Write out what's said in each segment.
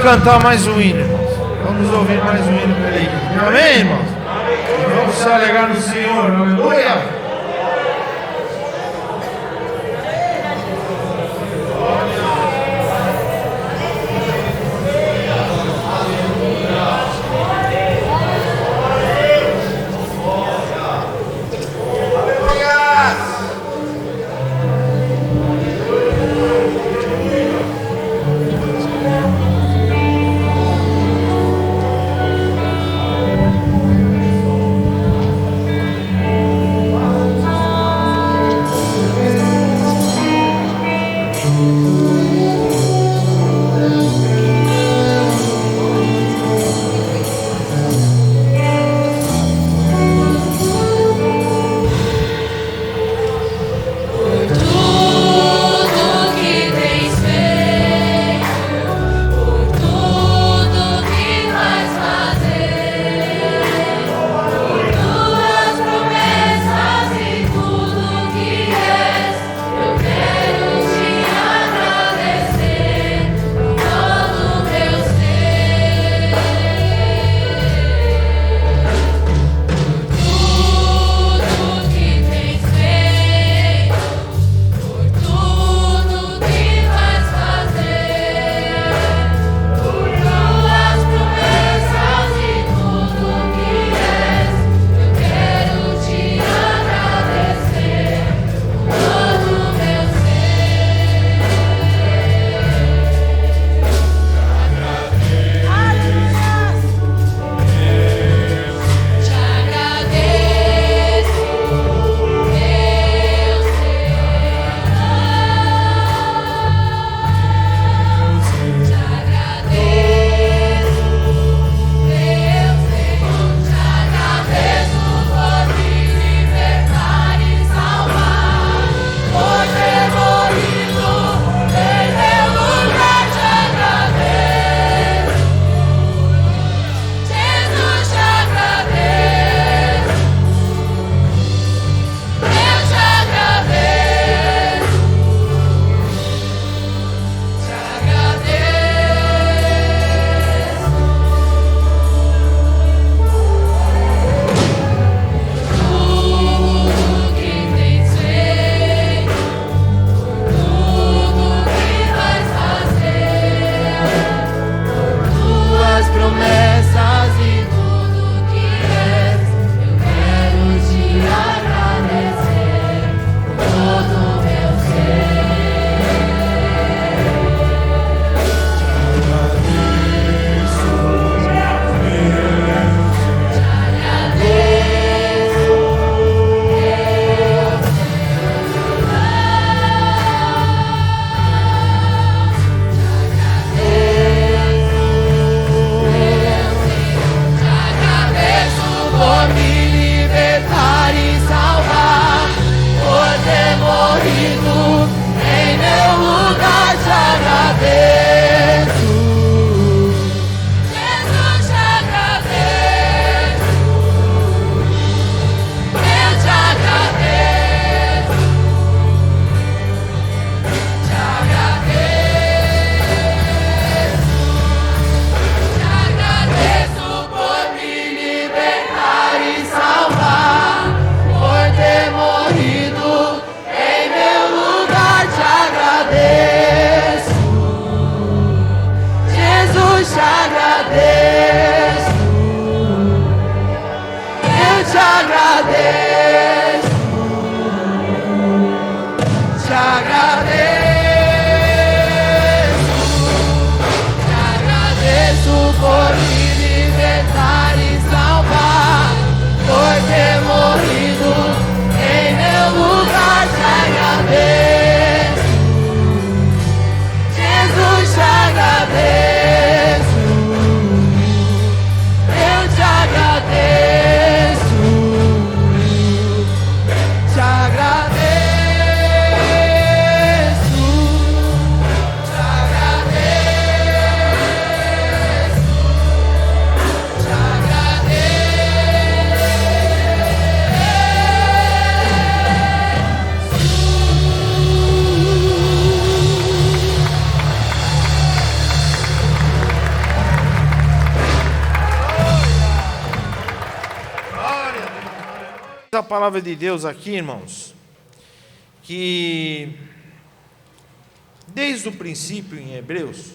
cantar mais um hino, irmãos. Vamos ouvir mais um hino pela igreja. Amém, irmãos? Vamos se alegrar no Senhor. Aleluia. A palavra de Deus aqui, irmãos, que desde o princípio em Hebreus,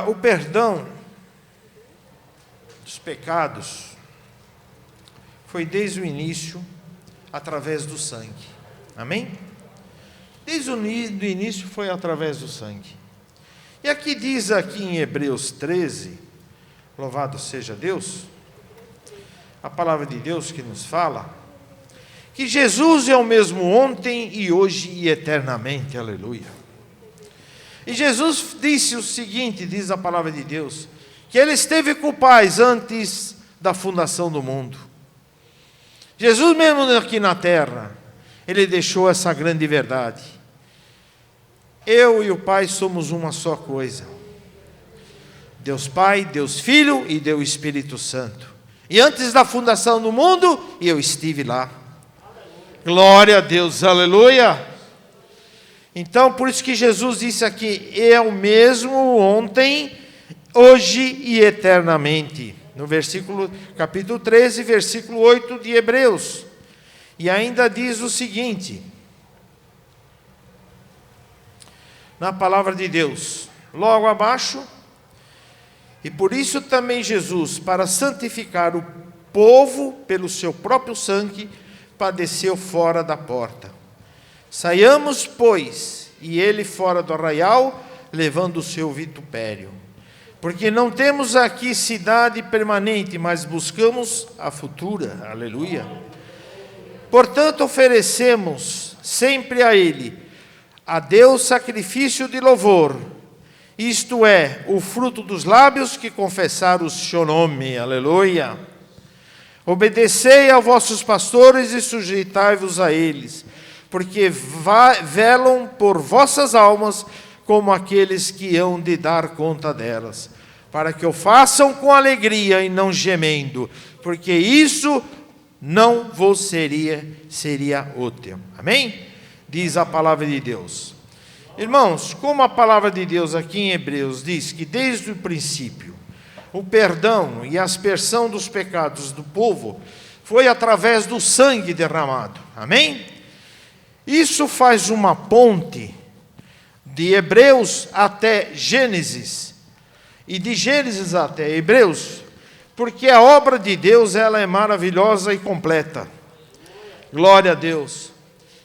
o perdão dos pecados foi desde o início através do sangue. Amém? Desde o início foi através do sangue. E aqui diz aqui em Hebreus 13, louvado seja Deus, a palavra de Deus que nos fala que Jesus é o mesmo ontem e hoje e eternamente, aleluia. E Jesus disse o seguinte, diz a palavra de Deus, que Ele esteve com o Pai antes da fundação do mundo. Jesus mesmo aqui na terra, Ele deixou essa grande verdade. Eu e o Pai somos uma só coisa. Deus Pai, Deus Filho e Deus Espírito Santo. E antes da fundação do mundo, eu estive lá. Glória a Deus, aleluia. Então, por isso que Jesus disse aqui, é o mesmo ontem, hoje e eternamente. No capítulo 13, versículo 8 de Hebreus. E ainda diz o seguinte, na palavra de Deus, logo abaixo, e por isso também Jesus, para santificar o povo pelo seu próprio sangue, padeceu fora da porta. Saiamos, pois, e ele fora do arraial, levando o seu vitupério. Porque não temos aqui cidade permanente, mas buscamos a futura. Aleluia. Portanto, oferecemos sempre a Ele, a Deus, sacrifício de louvor, isto é, o fruto dos lábios que confessaram o seu nome. Aleluia. Obedecei aos vossos pastores e sujeitai-vos a eles, porque velam por vossas almas como aqueles que hão de dar conta delas, para que o façam com alegria e não gemendo, porque isso não vos seria útil. Amém? Diz a palavra de Deus. Irmãos, como a palavra de Deus aqui em Hebreus diz que desde o princípio, o perdão e a aspersão dos pecados do povo foi através do sangue derramado. Amém? Isso faz uma ponte de Hebreus até Gênesis e de Gênesis até Hebreus, porque a obra de Deus ela é maravilhosa e completa. Glória a Deus.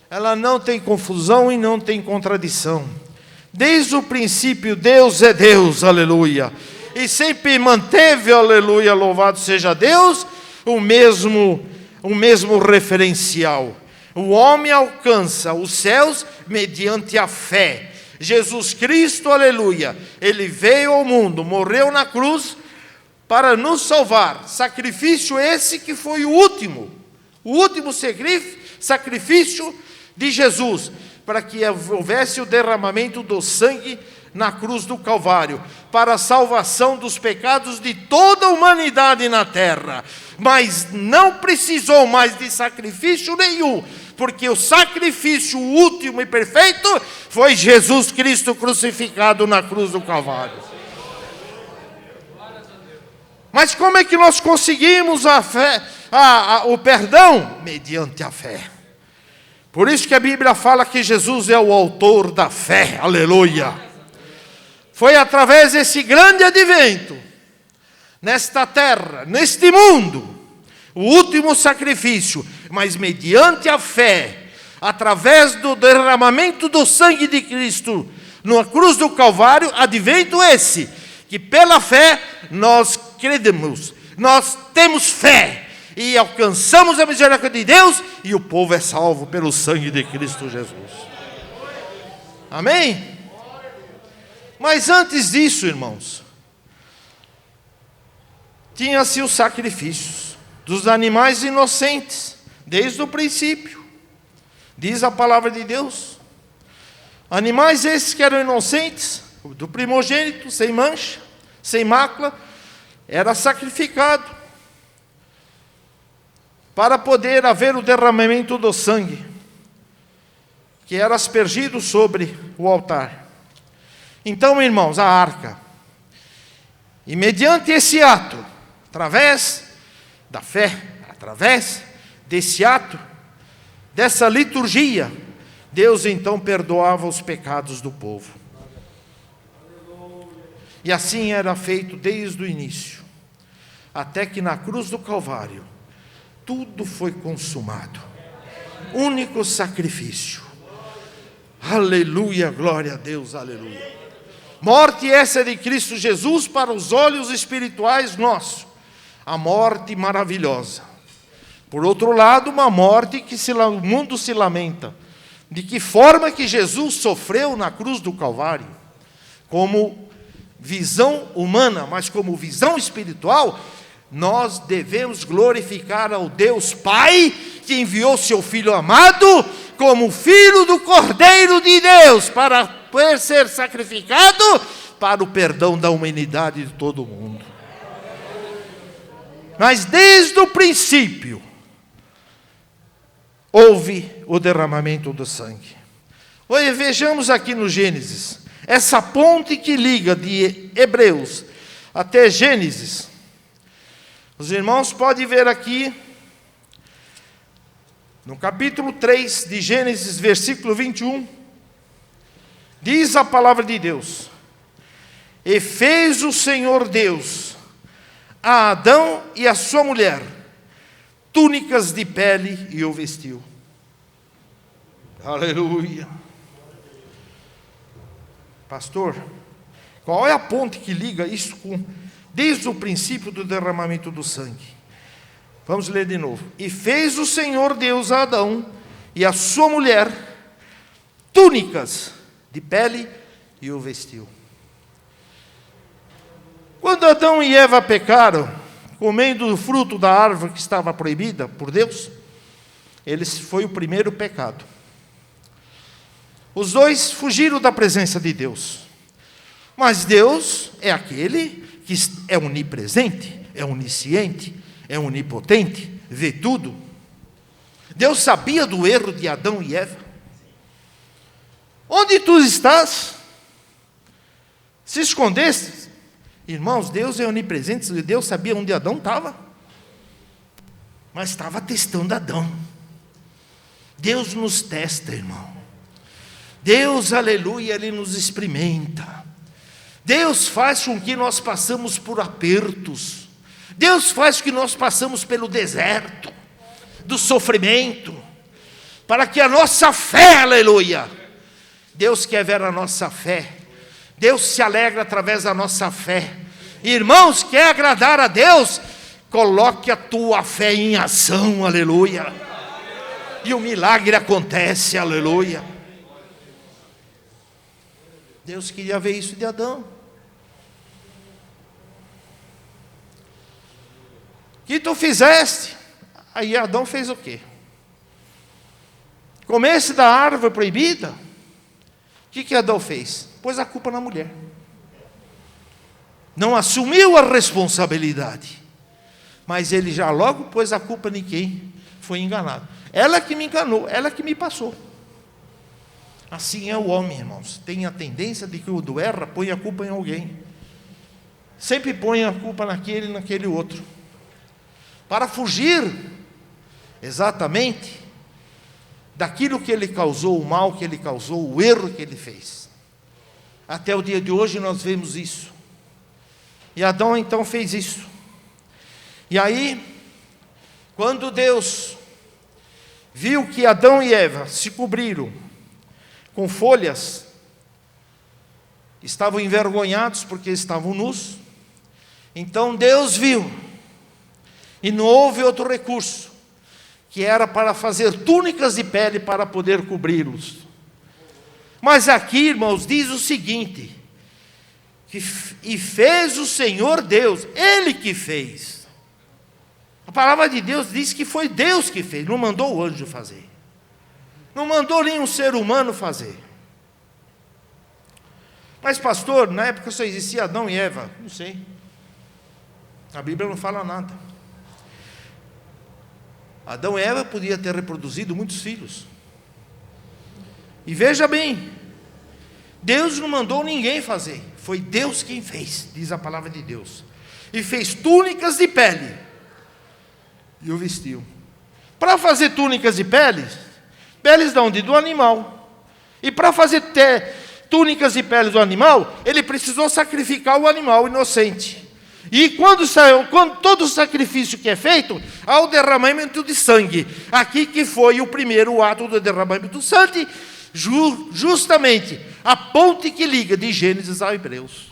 Ela não tem confusão e não tem contradição. Desde o princípio Deus é Deus, aleluia. E sempre manteve, aleluia, louvado seja Deus, o mesmo referencial. O homem alcança os céus mediante a fé. Jesus Cristo, aleluia, Ele veio ao mundo, morreu na cruz para nos salvar. Sacrifício esse que foi o último sacrifício de Jesus, para que houvesse o derramamento do sangue na cruz do Calvário, para a salvação dos pecados de toda a humanidade na terra. Mas não precisou mais de sacrifício nenhum, porque o sacrifício último e perfeito foi Jesus Cristo crucificado na cruz do Calvário. Mas como é que nós conseguimos a fé, o perdão? Mediante a fé. Por isso que a Bíblia fala que Jesus é o autor da fé, aleluia. Foi através desse grande advento, nesta terra, neste mundo, o último sacrifício, mas mediante a fé, através do derramamento do sangue de Cristo, na cruz do Calvário, advento esse, que pela fé nós credemos, nós temos fé, e alcançamos a misericórdia de Deus, e o povo é salvo pelo sangue de Cristo Jesus. Amém? Mas antes disso, irmãos, tinha-se os sacrifícios dos animais inocentes, desde o princípio, diz a palavra de Deus. Animais esses que eram inocentes, do primogênito, sem mancha, sem mácula, era sacrificado, para poder haver o derramamento do sangue, que era aspergido sobre o altar. Então, irmãos, a arca, e mediante esse ato, através da fé, através desse ato, dessa liturgia, Deus então perdoava os pecados do povo. E assim era feito desde o início, até que na cruz do Calvário, tudo foi consumado. Único sacrifício. Aleluia, glória a Deus, aleluia. Morte essa de Cristo Jesus para os olhos espirituais nossos. A morte maravilhosa. Por outro lado, uma morte que o mundo se lamenta. De que forma que Jesus sofreu na cruz do Calvário? Como visão humana, mas como visão espiritual, nós devemos glorificar ao Deus Pai, que enviou seu Filho amado, como Filho do Cordeiro de Deus, para poder ser sacrificado para o perdão da humanidade de todo o mundo. Mas desde o princípio, houve o derramamento do sangue. Olha, vejamos aqui no Gênesis, essa ponte que liga de Hebreus até Gênesis. Os irmãos podem ver aqui, no capítulo 3 de Gênesis, versículo 21, diz a palavra de Deus: e fez o Senhor Deus a Adão e a sua mulher túnicas de pele e o vestiu. Aleluia. Pastor, qual é a ponte que liga isso desde o princípio do derramamento do sangue? Vamos ler de novo. E fez o Senhor Deus a Adão e a sua mulher túnicas de pele e o vestiu. Quando Adão e Eva pecaram, comendo o fruto da árvore que estava proibida por Deus, foi o primeiro pecado. Os dois fugiram da presença de Deus. Mas Deus é aquele que é onipresente, é onisciente, é onipotente, vê tudo. Deus sabia do erro de Adão e Eva. Onde tu estás? Se escondeste? Irmãos, Deus é onipresente, Deus sabia onde Adão estava, mas estava testando Adão. Deus nos testa, irmão. Deus, aleluia, Ele nos experimenta. Deus faz com que nós passamos por apertos. Deus faz com que nós passamos pelo deserto do sofrimento, para que a nossa fé, aleluia, Deus quer ver a nossa fé. Deus se alegra através da nossa fé. Irmãos, quer agradar a Deus? Coloque a tua fé em ação, aleluia. E o milagre acontece, aleluia. Deus queria ver isso de Adão. O que tu fizeste? Aí Adão fez o quê? Comesse da árvore proibida? O que Adão fez? Pôs a culpa na mulher. Não assumiu a responsabilidade. Mas ele já logo pôs a culpa em quem foi enganado. Ela que me enganou, ela que me passou. Assim é o homem, irmãos. Tem a tendência de que quando erra, põe a culpa em alguém. Sempre põe a culpa naquele e naquele outro. Para fugir, exatamente, daquilo que ele causou, o mal que ele causou, o erro que ele fez. Até o dia de hoje nós vemos isso. E Adão então fez isso. E aí, quando Deus viu que Adão e Eva se cobriram com folhas, estavam envergonhados porque estavam nus, então Deus viu, e não houve outro recurso, que era para fazer túnicas de pele para poder cobri-los. Mas aqui, irmãos, diz o seguinte, e fez o Senhor Deus, Ele que fez. A palavra de Deus diz que foi Deus que fez, não mandou o anjo fazer. Não mandou nenhum ser humano fazer. Mas pastor, na época só existia Adão e Eva. Não sei. A Bíblia não fala nada. Adão e Eva podiam ter reproduzido muitos filhos. E veja bem, Deus não mandou ninguém fazer. Foi Deus quem fez, diz a palavra de Deus. E fez túnicas de pele. e o vestiu. Para fazer túnicas de peles, peles de onde? Do animal. E para fazer túnicas e peles do animal, ele precisou sacrificar o animal inocente. E quando todo o sacrifício que é feito, há o derramamento de sangue. Aqui que foi o primeiro ato do derramamento do sangue, justamente a ponte que liga de Gênesis a Hebreus.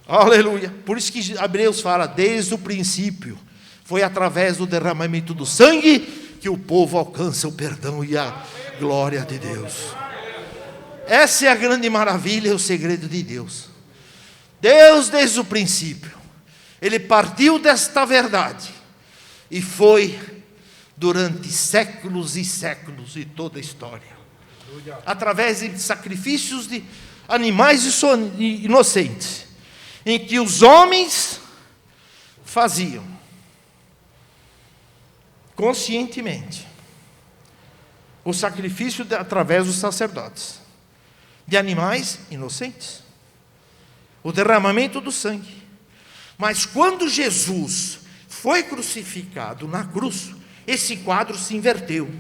Aleluia. Por isso que Hebreus fala, desde o princípio, foi através do derramamento do sangue que o povo alcança o perdão e a glória de Deus. Essa é a grande maravilha e o segredo de Deus. Deus, desde o princípio, Ele partiu desta verdade e foi durante séculos e séculos e toda a história, através de sacrifícios de animais inocentes, em que os homens faziam conscientemente o sacrifício através dos sacerdotes de animais inocentes, o derramamento do sangue. Mas quando Jesus foi crucificado na cruz, esse quadro se inverteu.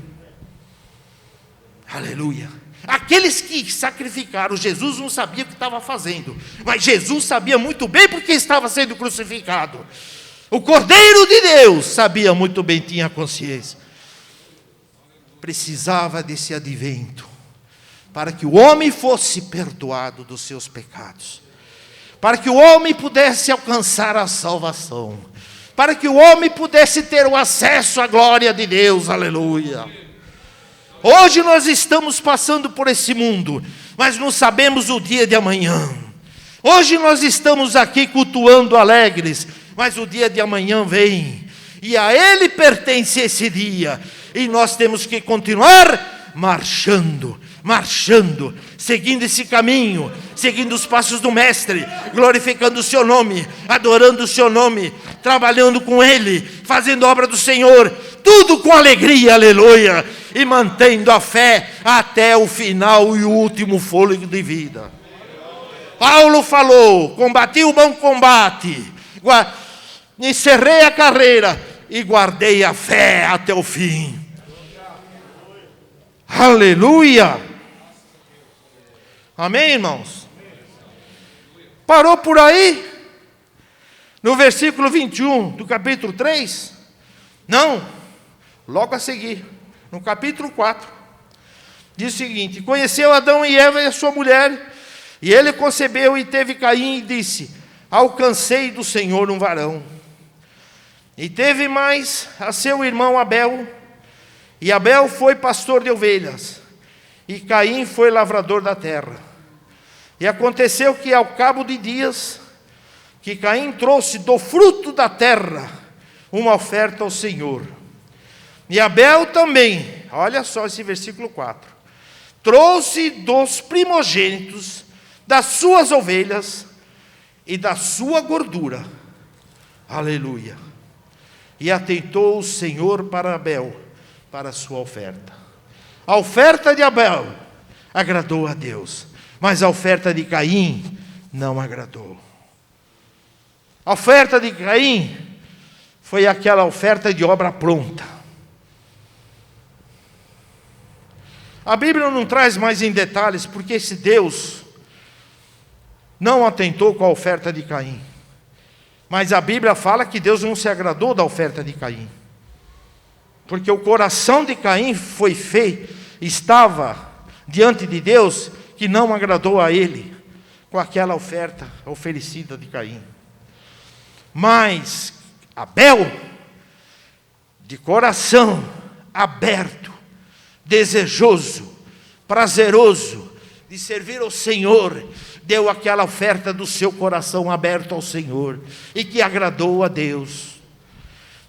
Aleluia. Aqueles que sacrificaram Jesus não sabiam o que estava fazendo, mas Jesus sabia muito bem porque estava sendo crucificado. O Cordeiro de Deus sabia muito bem, tinha consciência. Precisava desse advento para que o homem fosse perdoado dos seus pecados, para que o homem pudesse alcançar a salvação, para que o homem pudesse ter o acesso à glória de Deus. Aleluia. Hoje nós estamos passando por esse mundo, mas não sabemos o dia de amanhã. Hoje nós estamos aqui cultuando alegres, mas o dia de amanhã vem, e a Ele pertence esse dia, e nós temos que continuar marchando, seguindo esse caminho, seguindo os passos do Mestre, glorificando o seu nome, adorando o seu nome, trabalhando com Ele, fazendo a obra do Senhor, tudo com alegria, aleluia, e mantendo a fé até o final e o último fôlego de vida. Paulo falou, combati o bom combate, encerrei a carreira e guardei a fé até o fim. Aleluia. Amém, irmãos? Parou por aí? No versículo 21 do capítulo 3? Não, logo a seguir, no capítulo 4, diz o seguinte: conheceu Adão e Eva e a sua mulher, e ele concebeu e teve Caim, e disse: alcancei do Senhor um varão. E teve mais a seu irmão Abel, e Abel foi pastor de ovelhas, e Caim foi lavrador da terra. E aconteceu que ao cabo de dias, que Caim trouxe do fruto da terra uma oferta ao Senhor. E Abel também, olha só esse versículo 4, trouxe dos primogênitos das suas ovelhas e da sua gordura. Aleluia. E atentou o Senhor para Abel, para a sua oferta. A oferta de Abel agradou a Deus, mas a oferta de Caim não agradou. A oferta de Caim foi aquela oferta de obra pronta. A Bíblia não traz mais em detalhes, porque esse Deus não atentou com a oferta de Caim. Mas a Bíblia fala que Deus não se agradou da oferta de Caim, porque o coração de Caim estava diante de Deus, que não agradou a ele com aquela oferta oferecida de Caim. Mas Abel, de coração aberto, desejoso, prazeroso de servir ao Senhor, deu aquela oferta do seu coração aberto ao Senhor, e que agradou a Deus.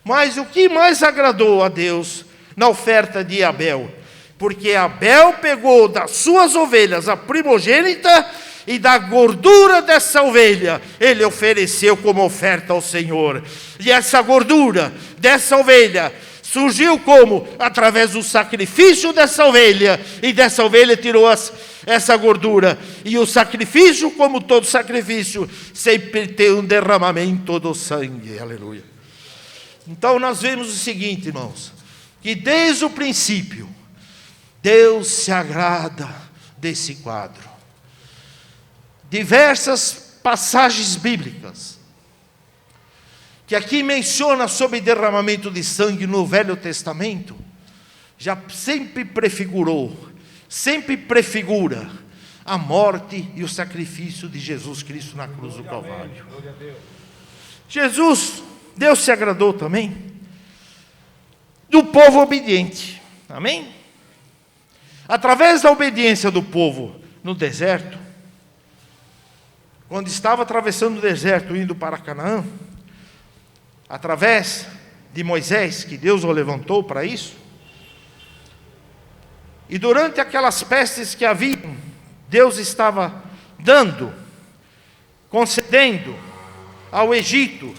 Mas o que mais agradou a Deus na oferta de Abel? Porque Abel pegou das suas ovelhas a primogênita, e da gordura dessa ovelha ele ofereceu como oferta ao Senhor. E essa gordura dessa ovelha surgiu como? Através do sacrifício dessa ovelha, e dessa ovelha tirou essa gordura. E o sacrifício, como todo sacrifício, sempre tem um derramamento do sangue. Aleluia. Então nós vemos o seguinte, irmãos, que desde o princípio, Deus se agrada desse quadro. Diversas passagens bíblicas, que aqui menciona sobre derramamento de sangue no Velho Testamento, já sempre prefigura a morte e o sacrifício de Jesus Cristo na cruz do Calvário. Deus se agradou também do povo obediente, amém? Através da obediência do povo no deserto, quando estava atravessando o deserto, indo para Canaã, através de Moisés, que Deus o levantou para isso, e durante aquelas pestes que haviam, Deus estava concedendo ao Egito,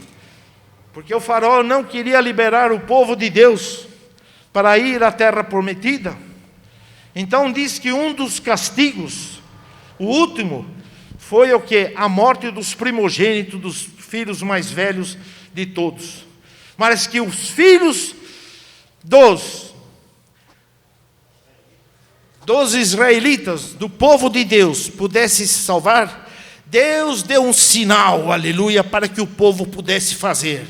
porque o faraó não queria liberar o povo de Deus para ir à terra prometida. Então diz que um dos castigos, o último, foi o que? A morte dos primogênitos, dos filhos mais velhos de todos. Mas que os filhos dos israelitas, do povo de Deus, pudessem se salvar, Deus deu um sinal, aleluia, para que o povo pudesse fazer.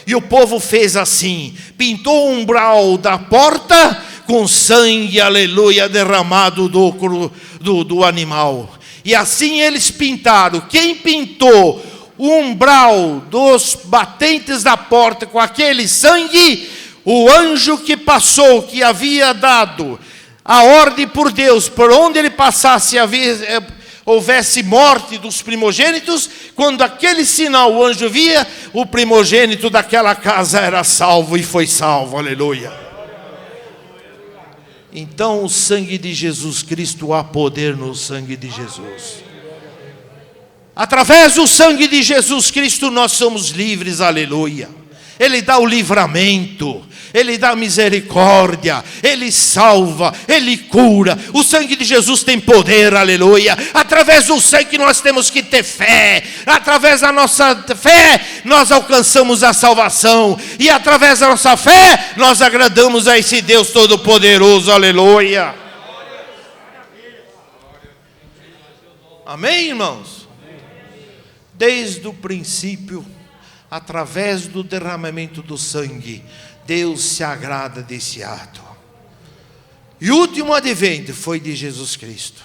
E o povo fez assim, pintou o umbral da porta com sangue, aleluia, derramado do animal. E assim eles pintaram. Quem pintou o umbral dos batentes da porta com aquele sangue? O anjo que passou, que havia dado a ordem por Deus, por onde ele passasse houvesse morte dos primogênitos. Quando aquele sinal o anjo via, o primogênito daquela casa era salvo e foi salvo, aleluia. Então o sangue de Jesus Cristo, há poder no sangue de Jesus. Através do sangue de Jesus Cristo nós somos livres, aleluia. Ele dá o livramento, Ele dá misericórdia, Ele salva, Ele cura. O sangue de Jesus tem poder, aleluia. Através do sangue nós temos que ter fé. Através da nossa fé nós alcançamos a salvação. E através da nossa fé nós agradamos a esse Deus Todo-Poderoso, aleluia. Amém, irmãos? Desde o princípio, através do derramamento do sangue, Deus se agrada desse ato. E o último advento foi de Jesus Cristo.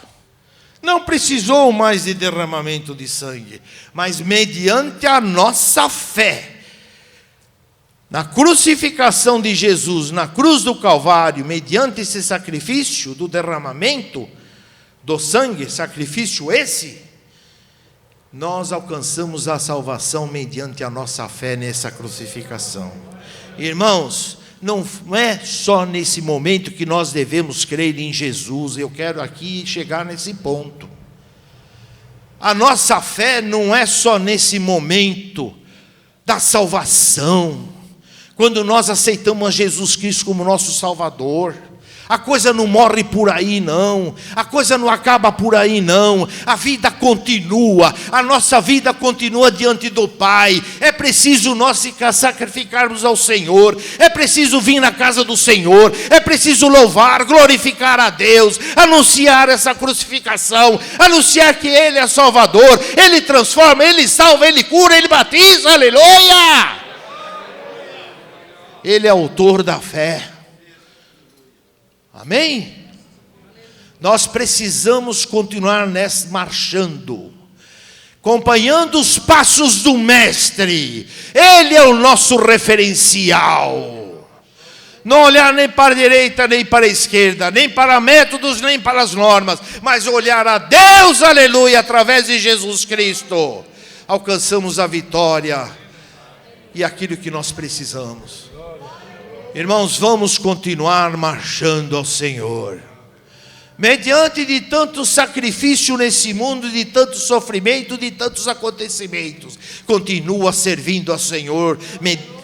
Não precisou mais de derramamento de sangue, mas mediante a nossa fé, na crucificação de Jesus, na cruz do Calvário, mediante esse sacrifício do derramamento do sangue, sacrifício esse, nós alcançamos a salvação mediante a nossa fé nessa crucificação. Irmãos, não é só nesse momento que nós devemos crer em Jesus. Eu quero aqui chegar nesse ponto. A nossa fé não é só nesse momento da salvação, quando nós aceitamos a Jesus Cristo como nosso Salvador. A coisa não morre por aí não, a coisa não acaba por aí não, a vida continua, a nossa vida continua diante do Pai. É preciso nós sacrificarmos ao Senhor, é preciso vir na casa do Senhor, é preciso louvar, glorificar a Deus, anunciar essa crucificação, anunciar que Ele é Salvador, Ele transforma, Ele salva, Ele cura, Ele batiza, aleluia! Ele é autor da fé. Amém? Nós precisamos continuar marchando, acompanhando os passos do Mestre. Ele é o nosso referencial. Não olhar nem para a direita, nem para a esquerda, nem para métodos, nem para as normas, mas olhar a Deus, aleluia, através de Jesus Cristo. Alcançamos a vitória e aquilo que nós precisamos. Irmãos, vamos continuar marchando ao Senhor. Mediante de tanto sacrifício nesse mundo, de tanto sofrimento, de tantos acontecimentos, continua servindo ao Senhor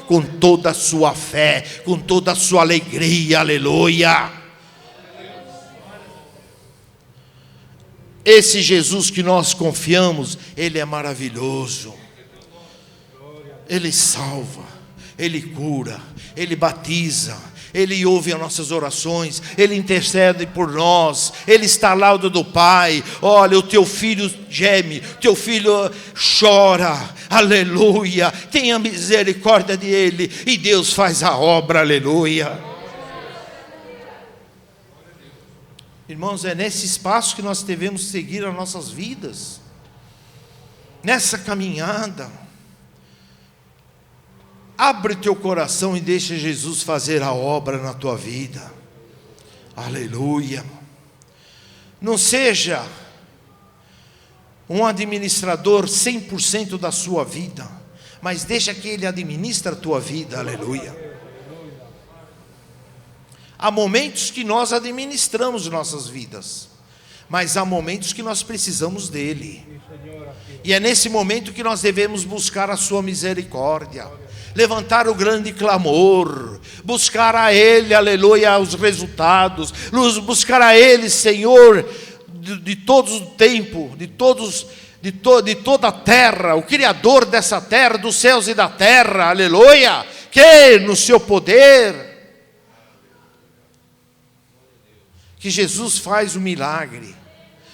com toda a sua fé, com toda a sua alegria, aleluia. Esse Jesus que nós confiamos, Ele é maravilhoso. Ele salva. Ele cura, Ele batiza, Ele ouve as nossas orações, Ele intercede por nós, Ele está ao lado do Pai. Olha, o teu filho geme, teu filho chora, aleluia, tenha misericórdia dele, e Deus faz a obra, aleluia. Irmãos, é nesse espaço que nós devemos seguir as nossas vidas, nessa caminhada. Abre teu coração e deixa Jesus fazer a obra na tua vida. Aleluia. Não seja um administrador 100% da sua vida, mas deixa que Ele administre a tua vida. Aleluia. Há momentos que nós administramos nossas vidas, mas há momentos que nós precisamos dEle. E é nesse momento que nós devemos buscar a sua misericórdia, levantar o grande clamor, buscar a Ele, aleluia, os resultados, buscar a Ele, Senhor, de todo o tempo, de toda a terra, o Criador dessa terra, dos céus e da terra, aleluia, que no seu poder, que Jesus faz o milagre,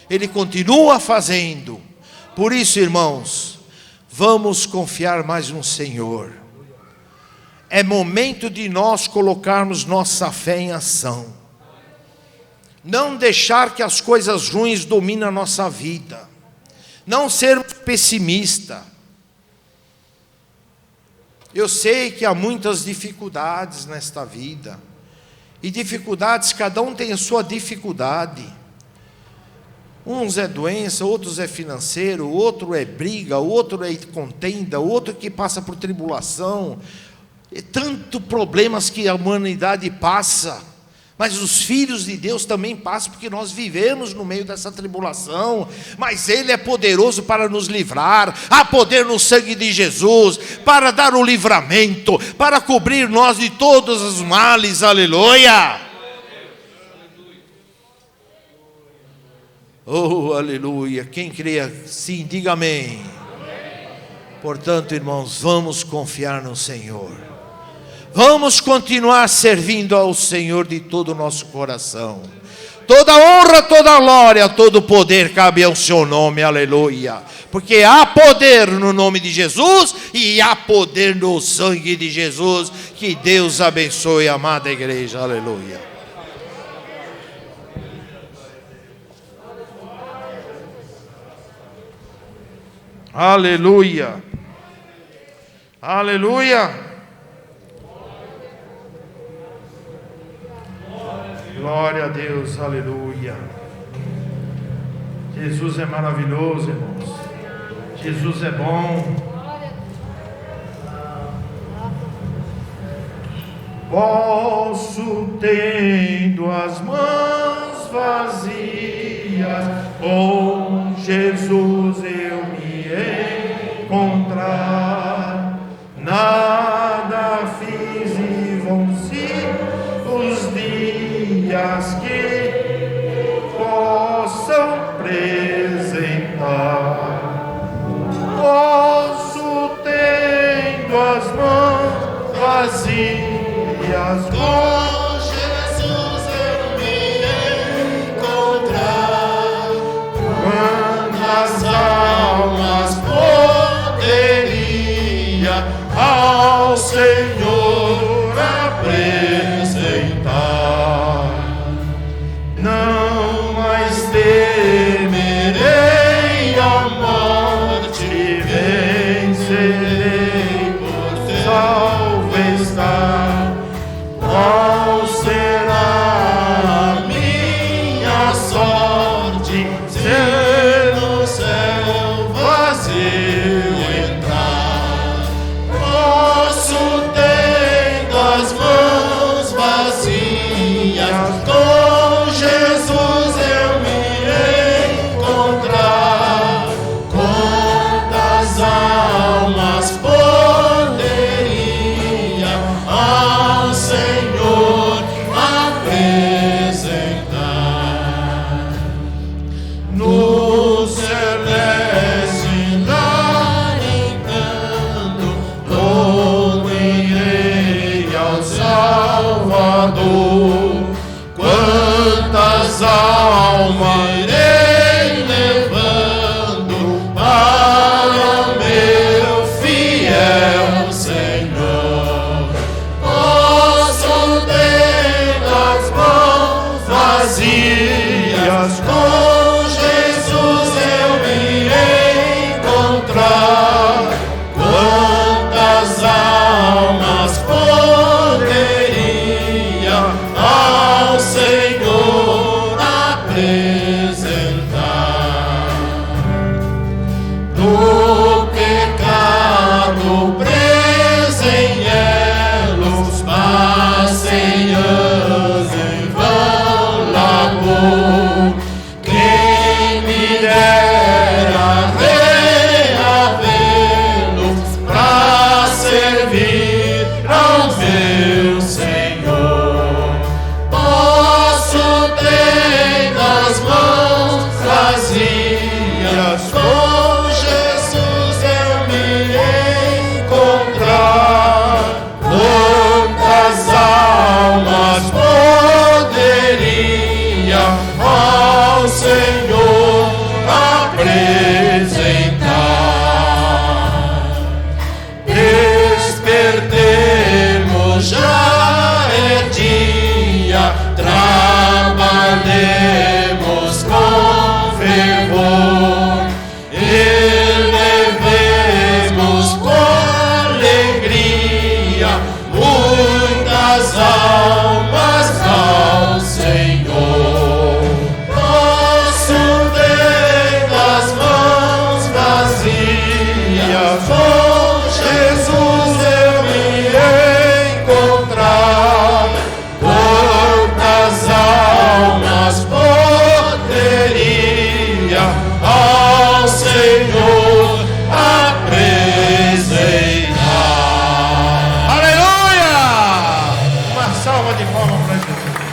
Ele continua fazendo. Por isso, irmãos, vamos confiar mais no Senhor. É momento de nós colocarmos nossa fé em ação. Não deixar que as coisas ruins dominem a nossa vida. Não sermos pessimistas. Eu sei que há muitas dificuldades nesta vida. E dificuldades, cada um tem a sua dificuldade. Uns é doença, outros é financeiro, outro é briga, outro é contenda, outro que passa por tribulação. E tantos problemas que a humanidade passa, mas os filhos de Deus também passam, porque nós vivemos no meio dessa tribulação, mas Ele é poderoso para nos livrar. Há poder no sangue de Jesus, para dar o livramento, para cobrir nós de todos os males, aleluia. Oh, aleluia, quem crê sim, diga amém. Portanto, irmãos, vamos confiar no Senhor. Vamos continuar servindo ao Senhor de todo o nosso coração. Toda honra, toda glória, todo poder cabe ao seu nome, aleluia. Porque há poder no nome de Jesus e há poder no sangue de Jesus. Que Deus abençoe a amada igreja, aleluia. Aleluia. Aleluia. Glória a Deus, aleluia. Jesus é maravilhoso, irmãos. Jesus é bom. Posso, tendo as mãos vazias, com Jesus eu me encontrar. Nada fiz e vão ser os dias que possam apresentar. Posso, tendo as mãos vazias, com Jesus eu me encontrar. Quantas almas poderia ao Senhor apresentar? Não mais temerei a morte, vencerei, por salvo estar. Qual será a minha sorte, ser no céu vazio entrar? Posso, tendo as mãos meu Senhor. Posso ter nas mãos vazias, com Jesus eu me encontrar. Quantas almas poderia ao Senhor apresentar? Despertemos, já é dia, trabalhemos com fervor, elevemos com alegria muitas almas ao Senhor. Posso ter nas mãos vazias, com Jesus eu me encontrar. Quantas almas poderia ao Senhor apresentar? Aleluia! Uma salva de palmas para Jesus.